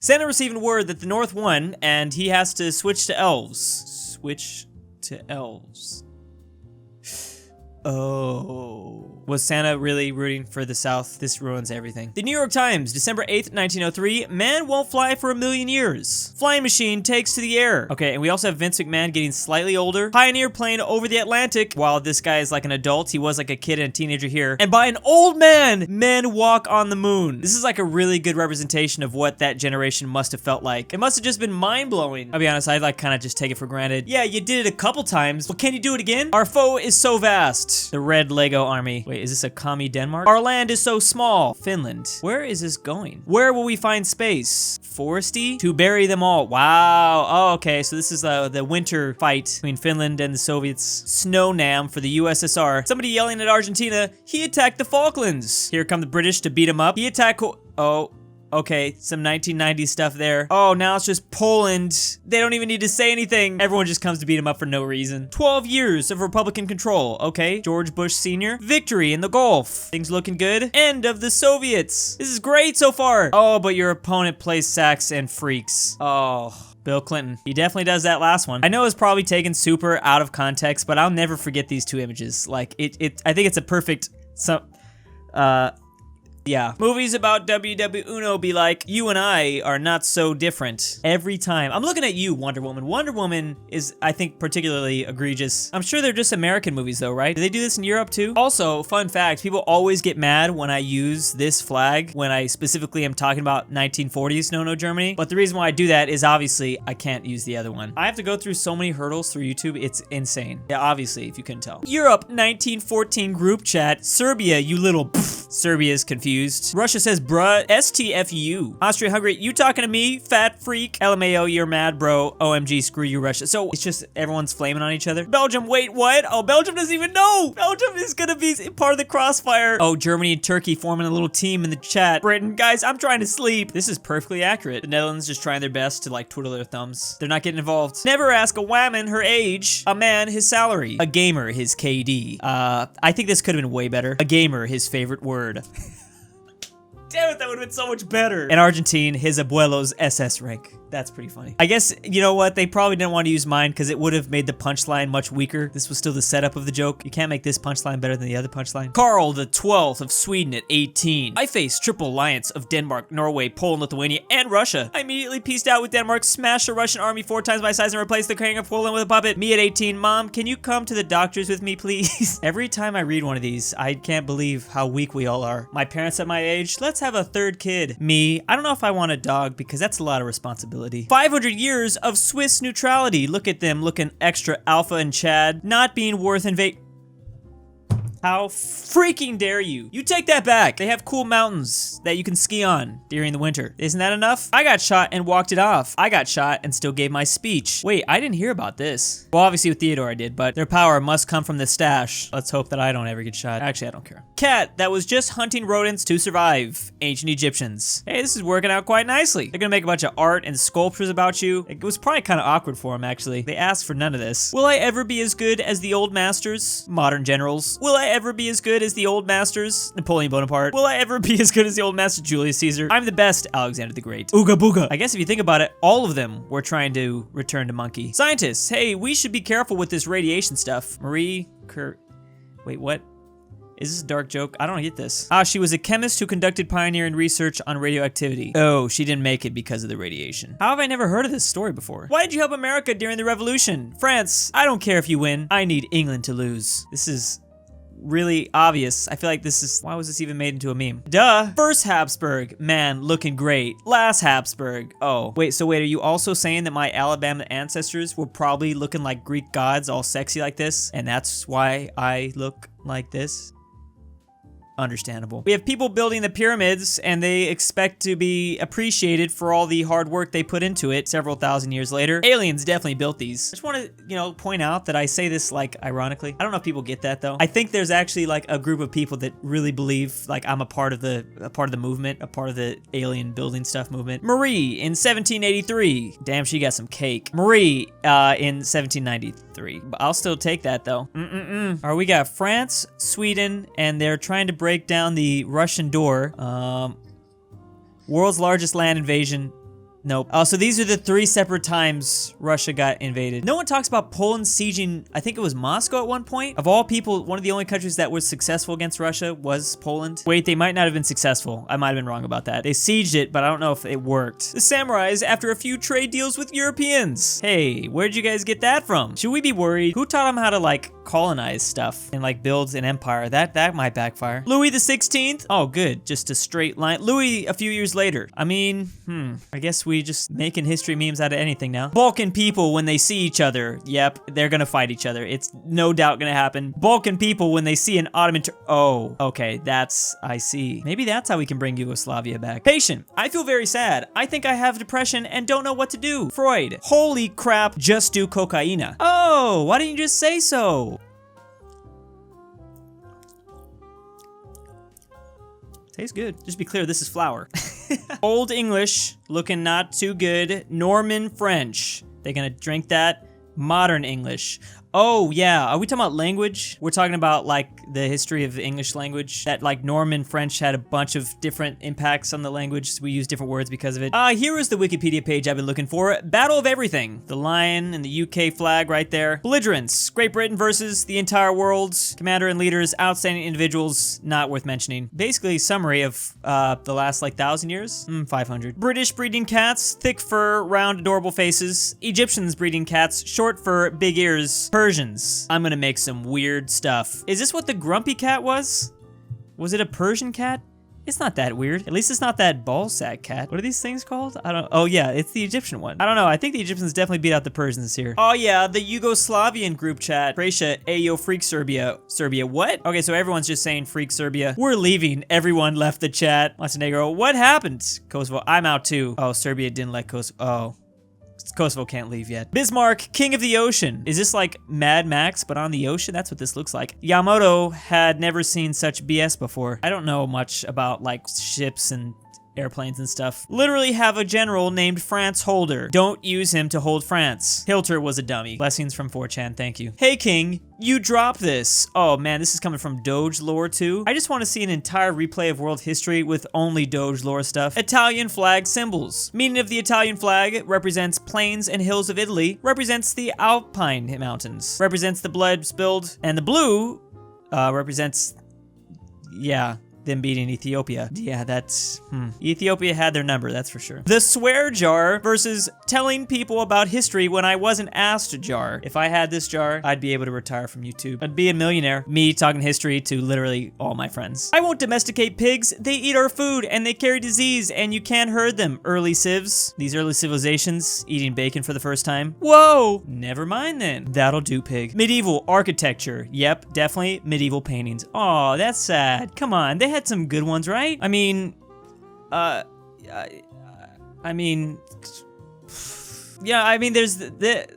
Santa receiving word that the North won, and he has to switch to elves. Switch to elves. Oh. Was Santa really rooting for the South? This ruins everything. The New York Times, December 8th, 1903. Man won't fly for 1,000,000 years. Flying machine takes to the air. Okay, and we also have Vince McMahon getting slightly older. Pioneer plane over the Atlantic. While this guy is like an adult, he was like a kid and a teenager here. And by an old man, men walk on the moon. This is like a really good representation of what that generation must have felt like. It must have just been mind-blowing. I'll be honest, I'd like kind of just take it for granted. Yeah, you did it a couple times, but can you do it again? Our foe is so vast. The red Lego army. Wait, is this a commie Denmark? Our land is so small. Finland. Where is this going? Where will we find space? Foresty? To bury them all. Wow. Oh, okay. So this is the winter fight between Finland and the Soviets. Snow Nam for the USSR. Somebody yelling at Argentina. He attacked the Falklands. Here come the British to beat him up. He attacked... Oh. Okay, some 1990s stuff there. Oh, now it's just Poland. They don't even need to say anything. Everyone just comes to beat him up for no reason. 12 years of Republican control. Okay, George Bush Sr. Victory in the Gulf. Things looking good. End of the Soviets. This is great so far. Oh, but your opponent plays sax and freaks. Oh. Bill Clinton. He definitely does that last one. I know it's probably taken super out of context, but I'll never forget these two images. Like, I think it's a perfect... Yeah. Movies about WW Uno be like, you and I are not so different. Every time. I'm looking at you, Wonder Woman. Wonder Woman is, I think, particularly egregious. I'm sure they're just American movies though, right? Do they do this in Europe too? Also, fun fact, people always get mad when I use this flag, when I specifically am talking about 1940s No Germany. But the reason why I do that is obviously I can't use the other one. I have to go through so many hurdles through YouTube, it's insane. Yeah, obviously, if you couldn't tell. Europe, 1914 group chat. Serbia, you little pfft. Serbia's confused. Russia says, bruh, STFU. Austria-Hungary, you talking to me, fat freak? LMAO, you're mad, bro. OMG, screw you, Russia. So it's just everyone's flaming on each other. Belgium, wait, what? Oh, Belgium doesn't even know. Belgium is gonna be part of the crossfire. Oh, Germany and Turkey forming a little team in the chat. Britain, guys, I'm trying to sleep. This is perfectly accurate. The Netherlands just trying their best to like twiddle their thumbs. They're not getting involved. Never ask a woman her age. A man his salary. A gamer his KD. I think this could have been way better. A gamer his favorite word. Damn it, that would have been so much better. In Argentine, his abuelo's SS rank. That's pretty funny. I guess, you know what? They probably didn't want to use mine because it would have made the punchline much weaker. This was still the setup of the joke. You can't make this punchline better than the other punchline. Karl the 12th of Sweden at 18. I faced triple alliance of Denmark, Norway, Poland, Lithuania, and Russia. I immediately pieced out with Denmark, smashed a Russian army 4 times my size, and replaced the king of Poland with a puppet. Me at 18. Mom, can you come to the doctors with me, please? Every time I read one of these, I can't believe how weak we all are. My parents at my age, let's have a 3rd kid. Me, I don't know if I want a dog because that's a lot of responsibility. 500 years of Swiss neutrality. Look at them looking extra alpha and Chad. Not being worth invade. How freaking dare you? You take that back. They have cool mountains that you can ski on during the winter. Isn't that enough? I got shot and walked it off. I got shot and still gave my speech. Wait, I didn't hear about this. Well, obviously with Theodore I did, but their power must come from the stash. Let's hope that I don't ever get shot. Actually, I don't care. Cat that was just hunting rodents to survive. Ancient Egyptians. Hey, this is working out quite nicely. They're gonna make a bunch of art and sculptures about you. It was probably kind of awkward for them, actually. They asked for none of this. Will I ever be as good as the old masters? Modern generals. Will I ever be as good as the old masters? Napoleon Bonaparte. Will I ever be as good as the old master? Julius Cheeser. I'm the best. Alexander the Great. Ooga booga. I guess if you think about it, all of them were trying to return to monkey. Scientists, hey, we should be careful with this radiation stuff. Marie Curie. Wait, what? Is this a dark joke? I don't get this. Ah, she was a chemist who conducted pioneering research on radioactivity. Oh, she didn't make it because of the radiation. How have I never heard of this story before? Why did you help America during the revolution? France, I don't care if you win. I need England to lose. This is really obvious. I feel like this is, why was this even made into a meme? Duh. First Habsburg, man, looking great. Last Habsburg. Oh, wait, are you also saying that my Alabama ancestors were probably looking like Greek gods, all sexy like this? And that's why I look like this? Understandable. We have people building the pyramids and they expect to be appreciated for all the hard work they put into it several thousand years later. Aliens definitely built these. I just want to, point out that I say this like ironically. I don't know if people get that though. I think there's actually like a group of people that really believe like I'm a part of the movement, a part of the alien building stuff movement. Marie in 1783. Damn, she got some cake. Marie in 1793. But I'll still take that though. All right, we got France, Sweden, and they're trying to break down the Russian door. World's largest land invasion. Nope. Oh, so these are the 3 separate times Russia got invaded. No one talks about Poland sieging, I think it was Moscow at one point. Of all people, one of the only countries that was successful against Russia was Poland. Wait, they might not have been successful. I might have been wrong about that. They sieged it, but I don't know if it worked. The samurais, after a few trade deals with Europeans. Hey, where'd you guys get that from? Should we be worried? Who taught them how to, like, colonize stuff and, like, build an empire? That might backfire. Louis the 16th? Oh, good. Just a straight line. Louis a few years later. I mean, I guess we just making history memes out of anything now. Balkan people, when they see each other, yep, they're gonna fight each other. It's no doubt gonna happen. Balkan people, when they see an Ottoman oh, okay, I see. Maybe that's how we can bring Yugoslavia back. Patient, I feel very sad. I think I have depression and don't know what to do. Freud, holy crap, just do cocaina. Oh, why didn't you just say so? Tastes good. Just be clear, this is flour. Old English, looking not too good. Norman French. They're gonna drink that. Modern English. Oh, yeah. Are we talking about language? We're talking about, like, the history of the English language. That, like, Norman French had a bunch of different impacts on the language. So we use different words because of it. Here is the Wikipedia page I've been looking for. Battle of Everything. The lion and the UK flag right there. Belligerents. Great Britain versus the entire world. Commander and leaders. Outstanding individuals. Not worth mentioning. Basically, summary of the last, like, 1,000 years? 500. British breeding cats. Thick fur, round, adorable faces. Egyptians breeding cats. Short fur, big ears. Persians. I'm gonna make some weird stuff. Is this what the grumpy cat was? Was it a Persian cat? It's not that weird. At least it's not that ballsack cat. What are these things called? I don't. Oh yeah, it's the Egyptian one. I don't know. I think the Egyptians definitely beat out the Persians here. Oh yeah, the Yugoslavian group chat. Croatia, ayo, freak Serbia. Serbia, what? Okay, so everyone's just saying freak Serbia. We're leaving. Everyone left the chat. Montenegro, what happened? Kosovo, I'm out too. Oh, Serbia didn't let Kosovo. Oh. Kosovo can't leave yet. Bismarck, King of the Ocean. Is this like Mad Max, but on the ocean? That's what this looks like. Yamato had never seen such BS before. I don't know much about like ships and airplanes and stuff. Literally have a general named France Holder. Don't use him to hold France. Hilter was a dummy. Blessings from 4chan, thank you. Hey King, you dropped this. Oh man, this is coming from Doge lore too. I just want to see an entire replay of world history with only Doge lore stuff. Italian flag symbols. Meaning of the Italian flag represents plains and hills of Italy, represents the Alpine mountains, represents the blood spilled, and the blue represents, yeah, them beating Ethiopia. Yeah, that's, Ethiopia had their number, that's for sure. The swear jar versus telling people about history when I wasn't asked jar. If I had this jar, I'd be able to retire from YouTube. I'd be a millionaire. Me talking history to literally all my friends. I won't domesticate pigs. They eat our food and they carry disease and you can't herd them. Early civs. These early civilizations eating bacon for the first time. Whoa! Never mind then. That'll do, pig. Medieval architecture. Yep, definitely medieval paintings. Aw, that's sad. Come on, they had some good ones, right? I mean, yeah, I mean, there's this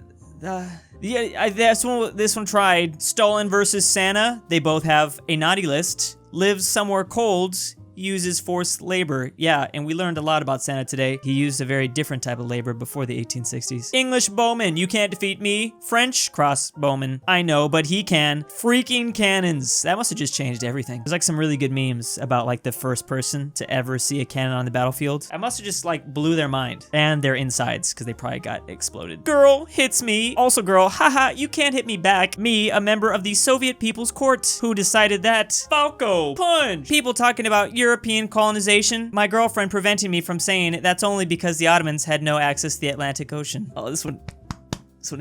one tried. Stalin versus Santa. They both have a naughty list. Lives somewhere cold. Uses forced labor. Yeah, and we learned a lot about Santa today. He used a very different type of labor before the 1860s. English bowman, you can't defeat me. French crossbowman, I know, but he can. Freaking cannons. That must have just changed everything. There's like some really good memes about like the first person to ever see a cannon on the battlefield. I must have just like blew their mind. And their insides, because they probably got exploded. Girl hits me. Also girl, haha, you can't hit me back. Me, a member of the Soviet People's Court. Who decided that? Falco, punch. People talking about European colonization. My girlfriend preventing me from saying that's only because the Ottomans had no access to the Atlantic Ocean. Oh, this one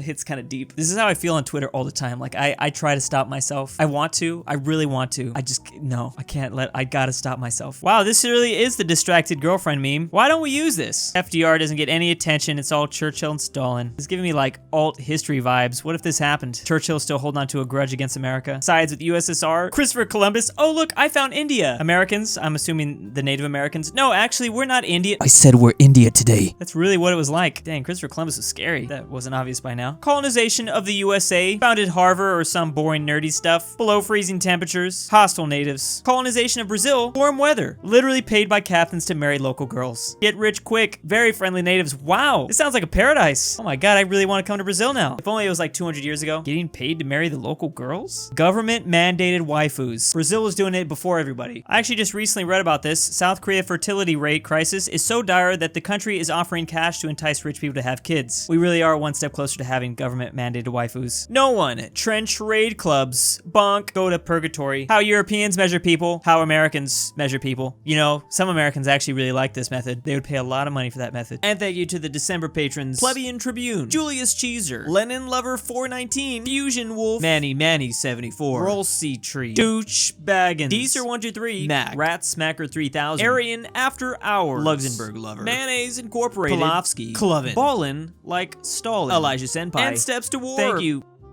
hits kind of deep. This is how I feel on Twitter all the time. Like, I try to stop myself. I want to. I really want to. No, I can't I gotta stop myself. Wow, this really is the distracted girlfriend meme. Why don't we use this? FDR doesn't get any attention. It's all Churchill and Stalin. It's giving me like alt history vibes. What if this happened? Churchill still holding on to a grudge against America. Sides with USSR. Christopher Columbus. Oh, look, I found India. Americans. I'm assuming the Native Americans. No, actually, we're not Indian. I said we're India today. That's really what it was like. Dang, Christopher Columbus was scary. That wasn't obvious by now. Colonization of the USA. Founded Harvard or some boring nerdy stuff. Below freezing temperatures. Hostile natives. Colonization of Brazil. Warm weather. Literally paid by captains to marry local girls. Get rich quick. Very friendly natives. Wow, this sounds like a paradise. Oh my god, I really want to come to Brazil now. If only it was like 200 years ago. Getting paid to marry the local girls? Government mandated waifus. Brazil was doing it before everybody. I actually just recently read about this. South Korea fertility rate crisis is so dire that the country is offering cash to entice rich people to have kids. We really are one step closer to having government mandated waifus. No one. Trench raid clubs. Bonk. Go to purgatory. How Europeans measure people. How Americans measure people. You know, some Americans actually really like this method. They would pay a lot of money for that method. And thank you to the December patrons. Plebeian Tribune. Julius Cheeser. Lenin Lover 419. FusionWolf. Manny 74. RalseiTree. DOOCHBAGGINS. Deezer123. Mac. Rat Smacker 3000. AryanAfterHours. LuxembourgLover. Mayonnaise Incorporated. Pelovski. Ballinlikestalin. Elijah Senpai. And stepstowar. Thank you.